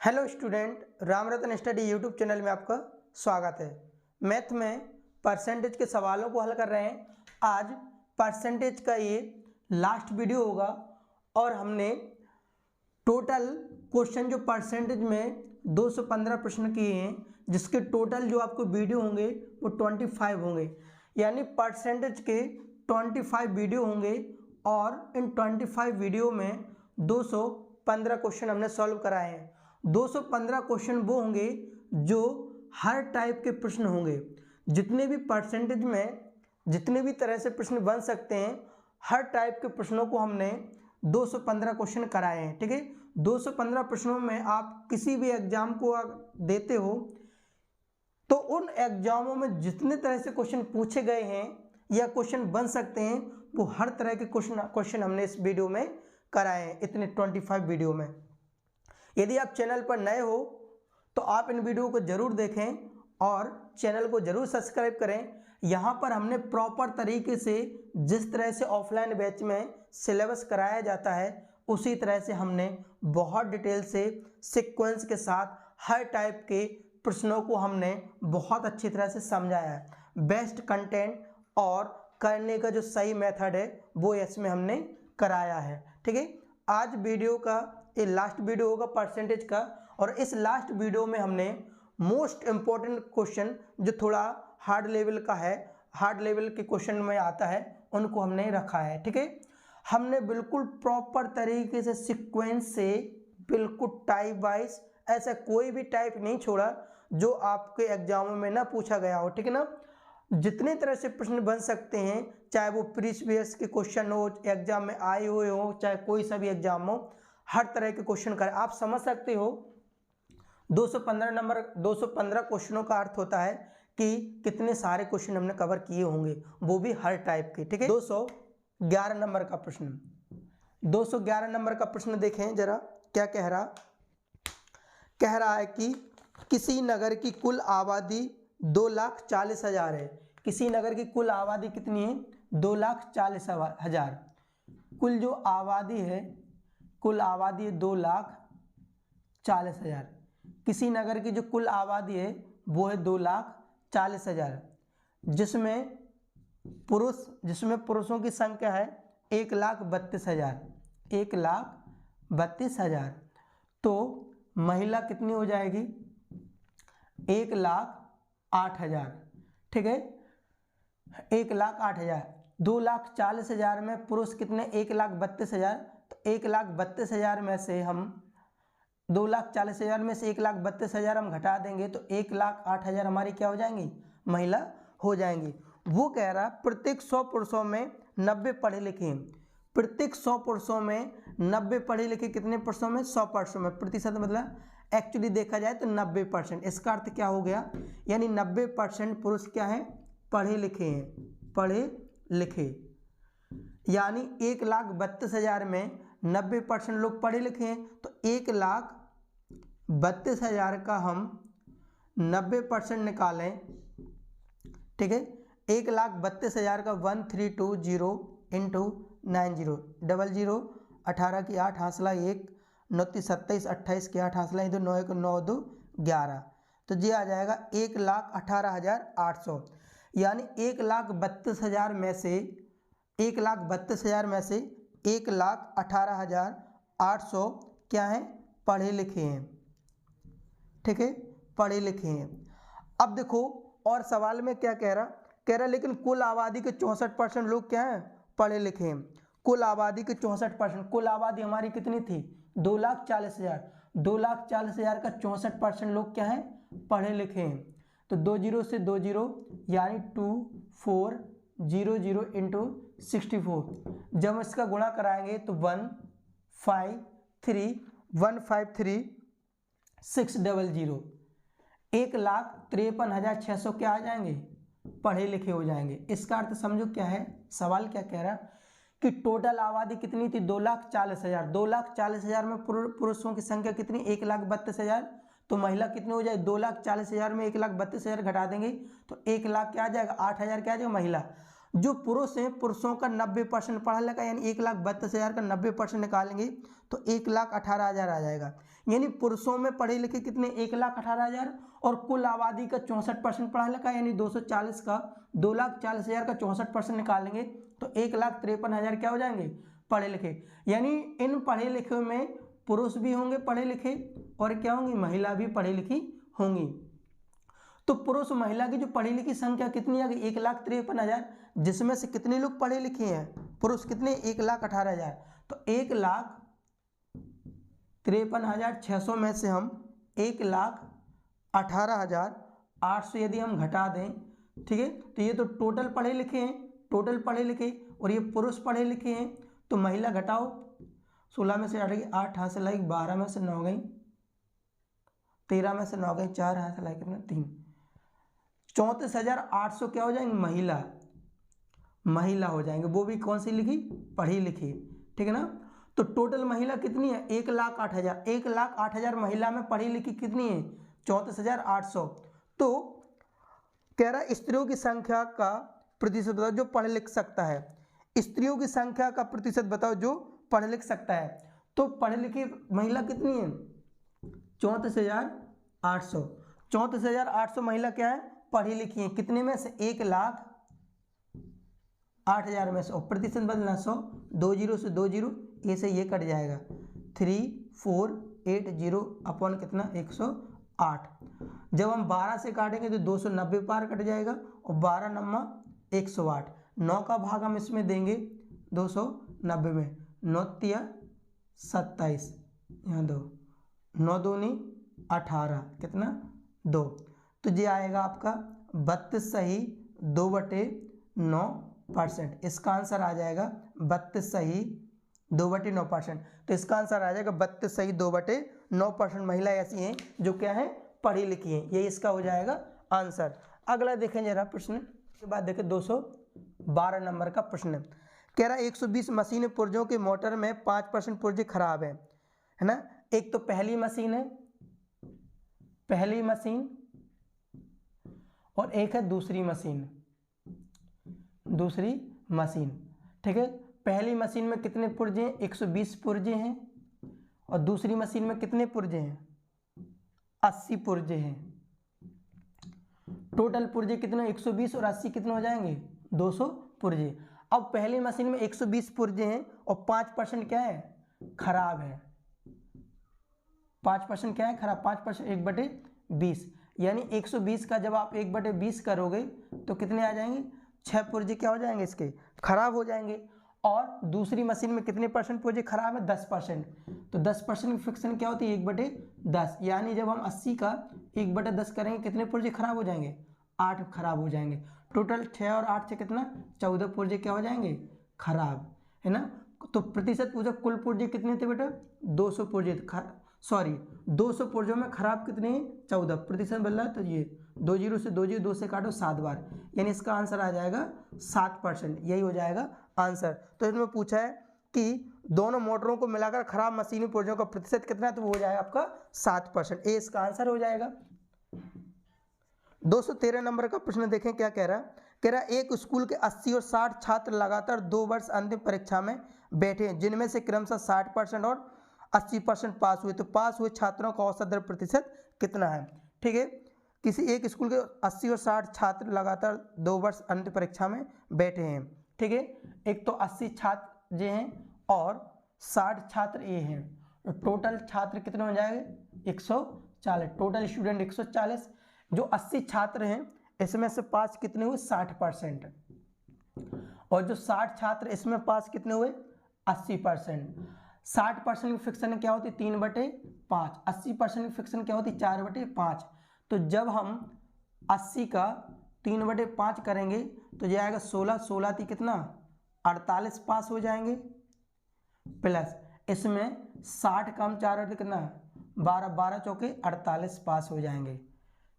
Hello student, Ram रतन study YouTube channel में आपका स्वागत है। मैथ में परसेंटेज के सवालों को हल कर रहे हैं। आज परसेंटेज का ये लास्ट वीडियो होगा और हमने टोटल क्वेश्चन जो परसेंटेज में 215 प्रश्न किए हैं, जिसके टोटल जो आपको वीडियो होंगे वो 25 होंगे। यानी परसेंटेज के 25 वीडियो होंगे और इन 25 वीडियो में 215 क्वेश्चन हमने सॉल्व कराए हैं। 215 क्वेश्चन वो होंगे जो हर टाइप के प्रश्न होंगे। जितने भी परसेंटेज में जितने भी तरह से प्रश्न बन सकते हैं, हर टाइप के प्रश्नों को हमने 215 क्वेश्चन कराए हैं। ठीक है, 215 प्रश्नों में आप किसी भी एग्जाम को देते हो तो उन एग्जामों में जितने तरह से क्वेश्चन पूछे गए हैं या क्वेश्चन बन सकते हैं, वो हर तरह के क्वेश्चन हमने इस वीडियो में कराए हैं, इतने 25 वीडियो में। यदि आप चैनल पर नए हो तो आप इन वीडियो को जरूर देखें और चैनल को जरूर सब्सक्राइब करें। यहाँ पर हमने प्रॉपर तरीके से जिस तरह से ऑफलाइन बैच में सिलेबस कराया जाता है, उसी तरह से हमने बहुत डिटेल से सीक्वेंस के साथ हर टाइप के प्रश्नों को हमने बहुत अच्छी तरह से समझाया है। बेस्ट कंटेंट और करने का जो सही मेथड है वो इसमें हमने कराया है। ठीक है, आज वीडियो का ये लास्ट वीडियो होगा परसेंटेज का, और इस लास्ट वीडियो में हमने मोस्ट इम्पॉर्टेंट क्वेश्चन जो थोड़ा हार्ड लेवल का है, हार्ड लेवल के क्वेश्चन में आता है, उनको हमने रखा है। ठीक है, हमने बिल्कुल प्रॉपर तरीके से सीक्वेंस से बिल्कुल टाइप वाइज, ऐसा कोई भी टाइप नहीं छोड़ा जो आपके एग्जामों में ना पूछा गया हो। ठीक है ना, जितने तरह से प्रश्न बन सकते हैं, चाहे वो प्रीवियस के क्वेश्चन हो, एग्जाम में आए हुए हो, चाहे कोई सा भी एग्जाम हो, हर तरह के क्वेश्चन करें। आप समझ सकते हो 215 क्वेश्चनों का अर्थ होता है कि कितने सारे क्वेश्चन हमने कवर किए होंगे, वो भी हर टाइप के। ठीक है, 211 नंबर का प्रश्न, 211 नंबर का प्रश्न देखें जरा क्या कह रहा है कि किसी नगर की कुल आबादी 2,40,000 है। किसी नगर की कुल आबादी कितनी है? 2,40,000। कुल जो आबादी है, कुल आबादी है 2,40,000। किसी नगर की जो कुल आबादी है वो है 2,40,000, जिसमें पुरुषों की संख्या है 1,32,000। 1,32,000। तो महिला कितनी हो जाएगी? 1,08,000। ठीक है, 1,08,000। 2,40,000 में पुरुष कितने? 1,32,000। तो 1,32,000 में से हम 2,40,000 में से 1,32,000 हम घटा देंगे तो 1,08,000 हमारी क्या हो जाएंगी? महिला हो जाएंगी। वो कह रहा प्रत्येक 100 पुरुषों में 90 पढ़े लिखे हैं। प्रत्येक 100 पुरुषों में 90 पढ़े लिखे कितने पुरुषों में? 100% में। प्रतिशत मतलब एक्चुअली देखा जाए तो 90%। इसका अर्थ क्या हो गया? यानी 90% पुरुष क्या है? पढ़े लिखे हैं। पढ़े लिखे, यानी 1,32,000 में 90% लोग पढ़े लिखे हैं, तो 1,32,000 का हम 90% निकालें। ठीक है, 1,32,000 का 1320 इंटू 90, 00, 18 की 8 हांसला 1, 9 27, 28 की 8 हांसला 2, 9 9 2 11। तो ये आ जाएगा 1,18,800। यानी 1,32,000 में से 1,18,800 क्या है? पढ़े लिखे हैं। ठीक है, पढ़े लिखे हैं। अब देखो और सवाल में क्या कह रहा लेकिन कुल आबादी के 64% लोग क्या हैं? पढ़े लिखे हैं। कुल आबादी के 64%, कुल आबादी हमारी कितनी थी? 2,40,000। 2,40,000 का 64% लोग क्या हैं? पढ़े लिखे हैं। तो 2 0 से 2 0 यानी 2400 इंटू 64। जब हम इसका गुणा कराएंगे तो 1,53,600। 1,53,600 क्या आ जाएंगे? पढ़े लिखे हो जाएंगे। इसका अर्थ समझो क्या है, सवाल क्या कह रहा कि टोटल आबादी कितनी थी? 2,40,000। 2,40,000 में पुरुषों की संख्या कितनी? 1,32,000। तो महिला कितनी हो जाए? 2,40,000 में 1,32,000 घटा देंगे तो 1,00,000 क्या आ जाएगा? 8,000 क्या आ जाएगा? महिला। जो पुरुष हैं, पुरुषों का 90% पढ़ा लिखा, यानी 1,32,000 का 90% निकालेंगे तो 1,18,000 आ जाएगा। यानी पुरुषों में पढ़े लिखे कितने 1,18,000 और कुल आबादी का 64% पढ़ा लिखा, यानी 240 का 2,40,000 का 64% निकालेंगे तो 1,53,000 क्या हो जाएंगे पढ़े लिखे। यानी इन पढ़े लिखे में पुरुष भी होंगे पढ़े लिखे और क्या होंगी महिला भी पढ़ी लिखी होंगी। तो पुरुष महिला की जो पढ़ी लिखी संख्या कितनी आ गई 1,53,000, जिसमें से कितने लोग पढ़े लिखे हैं पुरुष कितने 1,18,000, तो 1,53,600 में से हम 1,18,800 यदि हम घटा दें, ठीक है, तो ये तो टोटल पढ़े लिखे हैं, टोटल पढ़े लिखे और ये पुरुष पढ़े लिखे हैं, तो महिला घटाओ 16 में से 8 गई 8 हाथ से लाई 12 में से 9 गई 13 में से 9 गई 4 हाथ से लाई कितना 3, 34,800 क्या हो जाएंगे महिला हो जाएंगे, वो भी कौन सी लिखी पढ़ी लिखी, ठीक है ना। तो टोटल महिला कितनी है 1,08,000, 1,08,000 महिला में पढ़ी लिखी कितनी है 34,800। तो कह रहा है स्त्रियों की संख्या का प्रतिशत बताओ जो पढ़ लिख सकता है, स्त्रियों की संख्या का प्रतिशत बताओ जो पढ़ लिख सकता है। तो पढ़ी लिखी महिला कितनी है 34,800, 34,800 महिला क्या है पढ़ी लिखी है, कितने में से 1,08,000 में से, और प्रतिशत बदलना 100, 2 जीरो से 2 जीरो, ये से ये कट जाएगा 3,480 अपॉन कितना 108। जब हम 12 से काटेंगे तो 290 पार कट जाएगा और 12 नम्मा 108, 9 का भाग हम इसमें देंगे 290 में, 9 तिया 27, यहाँ 2, 9 दूनी 18 कितना 2, तो ये आएगा आपका 32 सही 2/9%। इसका आंसर आ जाएगा 32 सही 2/9%। तो इसका आंसर आ जाएगा 32 सही 2/9% महिला ऐसी हैं जो क्या है पढ़ी लिखी हैं, ये इसका हो जाएगा आंसर। अगला देखें जरा प्रश्न के बाद देखें 212 नंबर का प्रश्न कह रहा है 120 मशीन पुर्जों के मोटर में 5% पुर्जे खराब है ना। एक तो पहली मशीन है, पहली मशीन, और एक है दूसरी मशीन, दूसरी मशीन, ठीक है। पहली मशीन में कितने पुर्जे हैं 120 पुर्जे हैं और दूसरी मशीन में कितने पुर्जे हैं 80 पुर्जे हैं। टोटल पुर्जे कितने 120 और 80 कितने हो जाएंगे 200 पुर्जे। अब पहली मशीन में 120 पुर्जे हैं और 5% क्या है खराब है, 5% क्या है खराब, 5% 1/20, यानी 120 का जब आप 1/20 करोगे तो कितने आ जाएंगे 6 पुर्जे क्या हो जाएंगे इसके खराब हो जाएंगे। और दूसरी मशीन में कितने % पुर्जे खराब है 10%, तो 10% की फ्रिक्शन क्या होती है 1/10, यानी जब हम 80 का 1/10 करेंगे कितने पुर्जे खराब हो जाएंगे 8 खराब हो जाएंगे। टोटल 6 और 8 से कितना 14 पुर्जे क्या हो जाएंगे खराब, है ना। तो प्रतिशत पूछा कुल पुर्जे कितने थे बेटा 200 पुर्जे, 200 पुर्जों में खराब कितने हैं 14, प्रतिशत बदला तो ये 2 जीरो से 2 जीरो 2 से काटो 7 बार, यानी इसका आंसर आ जाएगा 7%, यही हो जाएगा आंसर। तो इसमें पूछा है कि दोनों मोटरों को मिलाकर खराब मशीनी पुर्जों का प्रतिशत कितना है, तो वो हो जाएगा आपका 7%, ये इसका आंसर हो जाएगा। 213 नंबर का प्रश्न देखें क्या कह रहा है एक स्कूल के 80 और 60 छात्र लगातार 2 वर्ष अंतिम परीक्षा में बैठे हैं, जिनमें से क्रमशः 60% और 80% पास हुए, तो पास हुए छात्रों का औसत दर प्रतिशत कितना है, ठीक है। किसी एक स्कूल के 80 और 60 छात्र लगातार 2 वर्ष अंतिम परीक्षा में बैठे हैं, ठीक है। एक तो 80 छात्र ये हैं और 60 छात्र ये हैं, तो टोटल छात्र कितने हो जाएंगे 140, टोटल स्टूडेंट 140। जो 80 छात्र हैं इसमें से पास कितने हुए 60%, और जो 60 छात्र इसमें पास कितने हुए 80%। 60% की फ्रिक्शन क्या होती 3/5, 80% की फ्रिक्शन क्या होती 4/5। तो जब हम 80 का 3/5 करेंगे तो ये आएगा 16, 16 थी कितना 48 पास हो जाएंगे, प्लस इसमें 60 का हम 4 कितना 12, 12 चौके 48 पास हो जाएंगे,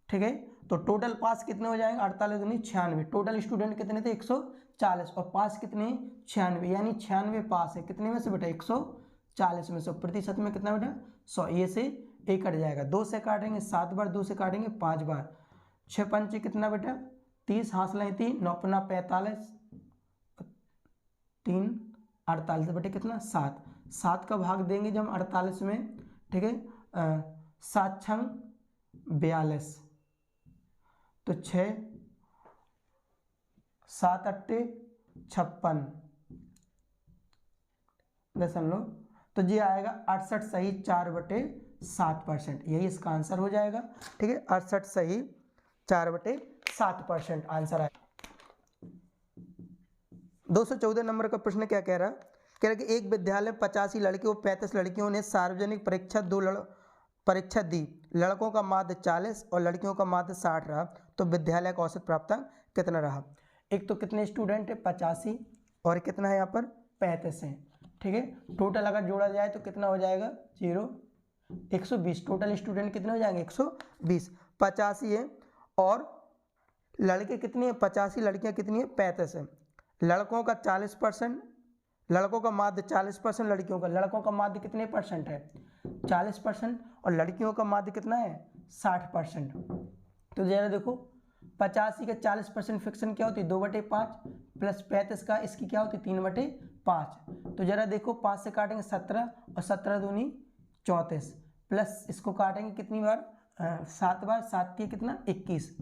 ठीक है। तो टोटल पास कितने हो जाएंगे 48 दूनी 96, टोटल स्टूडेंट कितने थे 140 और पास कितने 96, यानी 96 पास है कितने में से बेटा 140 में से, प्रतिशत में कितना बेटा 100, ये से एक कट जाएगा, 2 से काटेंगे 7 बार, 2 से काटेंगे 5 बार, 6 पंचे कितना बेटा 30, हासिल 3, 9 पन्ना 45, 3 48 बेटे कितना 7, 7 का भाग देंगे जब हम 48 में, ठीक है 7 छंग 42, तो 6, 7 अट्टे 56 दशमलव, तो ये आएगा 68 सही 4/7%, यही इसका आंसर हो जाएगा। ठीक है, 68 सही 4/7% आंसर आएगा। 214 नंबर का प्रश्न क्या कह रहा है? कह रहा है कि एक विद्यालय में 85 लड़के और 35 लड़कियों ने सार्वजनिक परीक्षा परीक्षा दी। लड़कों का माध्य 40 और लड़कियों का माध्य 60 रहा, तो विद्यालय का औसत प्राप्तांक कितना रहा? एक तो कितने स्टूडेंट है? 85, और कितना है यहाँ पर? 35 है। ठीक है, टोटल अगर जोड़ा जाए तो कितना हो जाएगा? 0, 120। टोटल स्टूडेंट कितने हो जाएंगे? 120। 85 है और लड़के कितनी है? 85, लड़कियाँ कितनी है? 35 है। लड़कों का 40%, लड़कों का माध्य 40%, लड़कियों का माध्य कितने परसेंट है? 40%, और लड़कियों का माध्य कितना है? 60%। तो जरा देखो, 85 का 40% फ्रिक्शन क्या होती है? 2/5 प्लस 35 का इसकी क्या होती है? 3/5। तो जरा देखो, 5 से काटेंगे 17 और 17 दूनी 34, प्लस इसको काटेंगे कितनी बार? 7 बार, 7 की कितना? 21।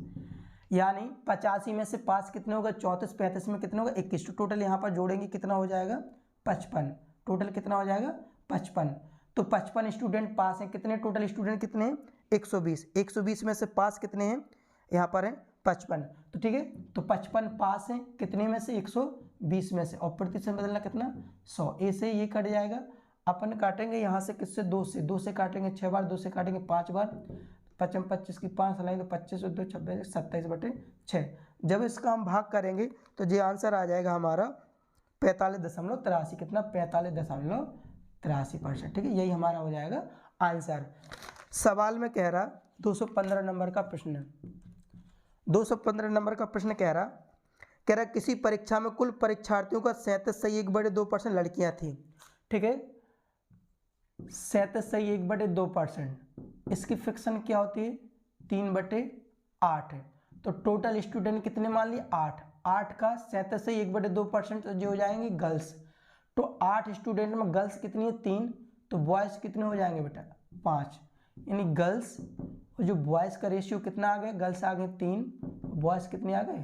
यानी 85 में से 5 कितने होगा? 34, 35 में कितने होगा? 21। तो टोटल यहाँ पर जोड़ेंगे कितना हो जाएगा? 55। टोटल कितना हो जाएगा? 55। तो 55 स्टूडेंट पास हैं। कितने टोटल स्टूडेंट कितने हैं? 120। 120 में से पास कितने हैं? यहाँ पर है 55। तो ठीक है, तो 55 पास हैं कितने में से? 120 में से, और प्रतिशत बदलना कितना? 100। ए से ये कट जाएगा, अपन काटेंगे यहाँ से किससे? 2 से काटेंगे 6 बार, 2 से काटेंगे 5 बार, 55 25 की 5 लाएंगे तो 25 और 2 26, 27/6। जब इसका हम भाग करेंगे तो ये आंसर आ जाएगा हमारा 45.83। कितना? 45.83%। ठीक है, यही हमारा हो जाएगा आंसर। सवाल में कह रहा 215 नंबर का प्रश्न है। 215 नंबर का प्रश्न कह रहा किसी परीक्षा में कुल परीक्षार्थियों का 37.2% लड़कियां थी। ठीक है, 37.2%। इसकी फ्रिक्शन क्या होती है? 3/8 है। तो टोटल स्टूडेंट कितने मान लिए? 8। 8 का 37.2% जो हो जाएंगे गर्ल्स। तो 8 स्टूडेंट में गर्ल्स कितनी है? 3। तो बॉयज़ कितने हो जाएंगे बेटा? 5। यानी गर्ल्स और जो बॉयज़ का रेशियो कितना आ गया? गर्ल्स आ गए 3, बॉयज़ कितने आ गए?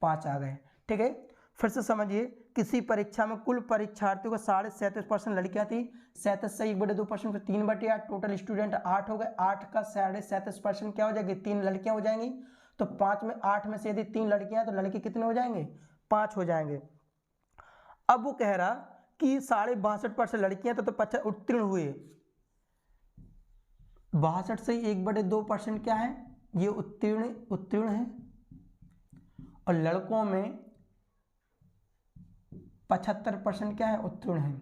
5 आ गए। ठीक है, फिर से समझिए, किसी परीक्षा में कुल परीक्षार्थियों का 37.5% लड़कियां थी। 37.2% 3/8, टोटल स्टूडेंट 8 हो गए। 8 का 37.5% क्या हो जाएगी? 3 लड़कियां हो जाएंगी। तो 5 में 8 में से यदि 3 लड़कियां तो लड़के कितने हो जाएंगे? 5 हो जाएंगे। अब वो कह रहा कि 62.5% लड़कियां तो 50 उत्तीर्ण हुए। 62 से 1/2% क्या है? ये उत्तीर्ण है, और लड़कों में 75% क्या है? उत्तीर्ण है।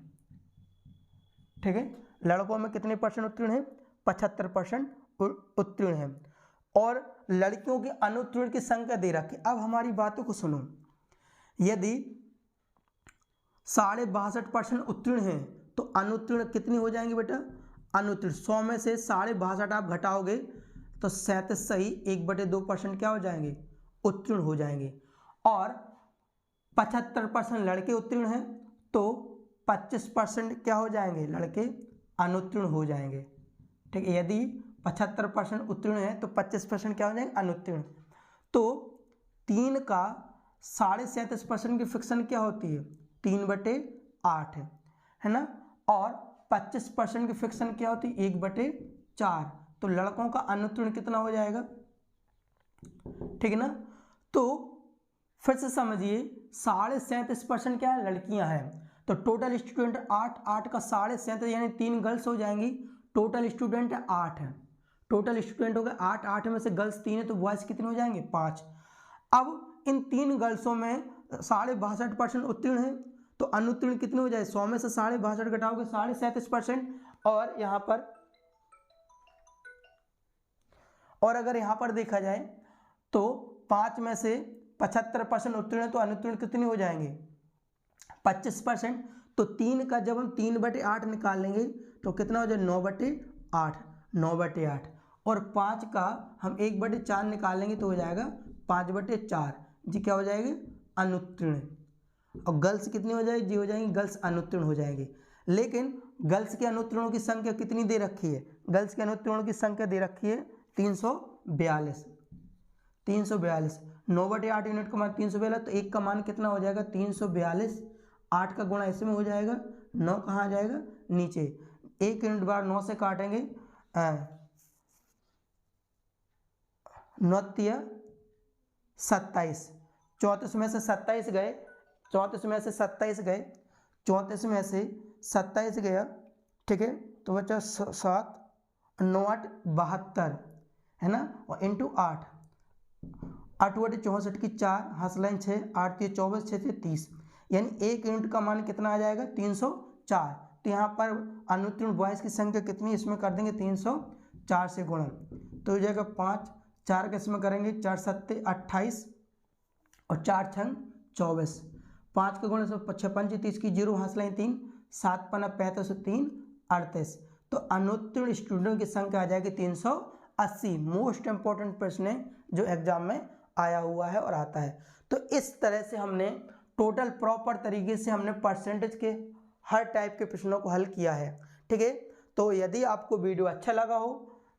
ठीक है, लड़कों में कितने परसेंट उत्तीर्ण है? 75% उत्तीर्ण है, और लड़कियों की अनुत्तीर्ण की संख्या दे रखी। अब हमारी बातों को सुनो, यदि 62.5% उत्तीर्ण है तो अनुत्तीर्ण कितनी हो जाएंगे बेटा? अनुत्तीर्ण 100 में से 62.5 आप घटाओगे तो 37 सही 1/2% क्या हो जाएंगे? उत्तीर्ण हो जाएंगे। और 75% लड़के उत्तीर्ण हैं तो 25% क्या हो जाएंगे? लड़के अनुत्तीर्ण हो जाएंगे। ठीक है, यदि 75% उत्तीर्ण है तो 25% क्या हो जाएंगे? अनुत्तीर्ण। तो 3 का 37.5% की फ्रिक्शन क्या होती है? 3/8 है ना, और 25% की फ्रिक्शन क्या होती है? 1/4। तो लड़कों का अनुत्तीर्ण कितना हो जाएगा? ठीक है ना। तो फिर से समझिए, 37.5% क्या है? लड़कियां हैं। तो टोटल स्टूडेंट 8 का 37.5 यानी 3 गर्ल्स हो जाएंगी। टोटल स्टूडेंट 8 है। टोटल स्टूडेंट हो गए 8 में से गर्ल्स 3 है तो बॉयज कितने हो जाएंगे? 5। अब इन 3 गर्ल्सों में 62.5% उत्तीर्ण है तो अनुत्तीर्ण कितने हो जाए? 100 में से 62.5 घटाओगे 37.5%, और यहाँ पर, और अगर यहाँ पर देखा जाए तो 5 में से 75% उत्तीर्ण है तो अनुत्तीर्ण कितने हो जाएंगे? 25%। तो 3 का जब हम 3/8 निकाल लेंगे तो कितना हो जाए? 9/8। 9/8, और 5 का हम 1/4 निकाल लेंगे तो हो जाएगा 5/4। जी क्या हो जाएगी? अनुत्तीर्ण। और गर्ल्स कितनी हो जाएगी? जी हो जाएंगी गर्ल्स अनुत्तीर्ण हो जाएंगे। लेकिन गर्ल्स के अनुत्तीर्णों की संख्या कितनी दे रखी है? गर्ल्स के अनुत्तीर्णों की संख्या दे रखी है 342। 342 9/8 यूनिट का मान 342, तो 1 का मान कितना हो जाएगा? 342। 8 का गुणा इसमें हो जाएगा, 9 कहाँ आ जाएगा? नीचे। 1 यूनिट बार 9 से काटेंगे, 9 तिया 27, 34 में से 27 गए, 34 में से 27 गए, 34 में से 27 गया, ठीक है, तो बचा 7, 9 8 72 है ना, और इंटू 8, 8 बटे 64 की 4, हंसलाइन 6, 8 3 24, 6 3 30, यानी 1 यूनिट का मान कितना आ जाएगा? 304। तो यहाँ पर अनुत्तीर्ण बॉयज़ की संख्या कितनी, इसमें कर देंगे 304 से गुणन, तो हो जाएगा 5, 4 का इसमें करेंगे, 4 7 28 और 4 6 24, 5 का गुणन 6 5 30 की 0, हंसलाइन 3, 7 5 35 3 38, तो अनुत्तीर्ण स्टूडेंट की संख्या आ जाएगी 380। मोस्ट इंपॉर्टेंट प्रश्न है जो एग्जाम में आया हुआ है और आता है। तो इस तरह से हमने टोटल प्रॉपर तरीके से हमने परसेंटेज के हर टाइप के प्रश्नों को हल किया है, ठीक है। तो यदि आपको वीडियो अच्छा लगा हो,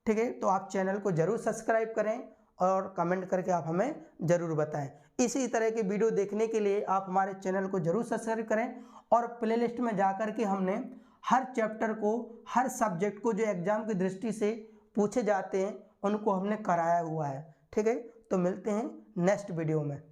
ठीक है, तो आप चैनल को जरूर सब्सक्राइब करें और कमेंट करके आप हमें ज़रूर बताएं। इसी तरह के वीडियो देखने के लिए आप हमारे चैनल को जरूर सब्सक्राइब करें, और प्लेलिस्ट में जाकर के हमने हर चैप्टर को, हर सब्जेक्ट को जो एग्जाम की दृष्टि से पूछे जाते हैं उनको हमने कराया हुआ है, ठीक है। तो मिलते हैं नेक्स्ट वीडियो में।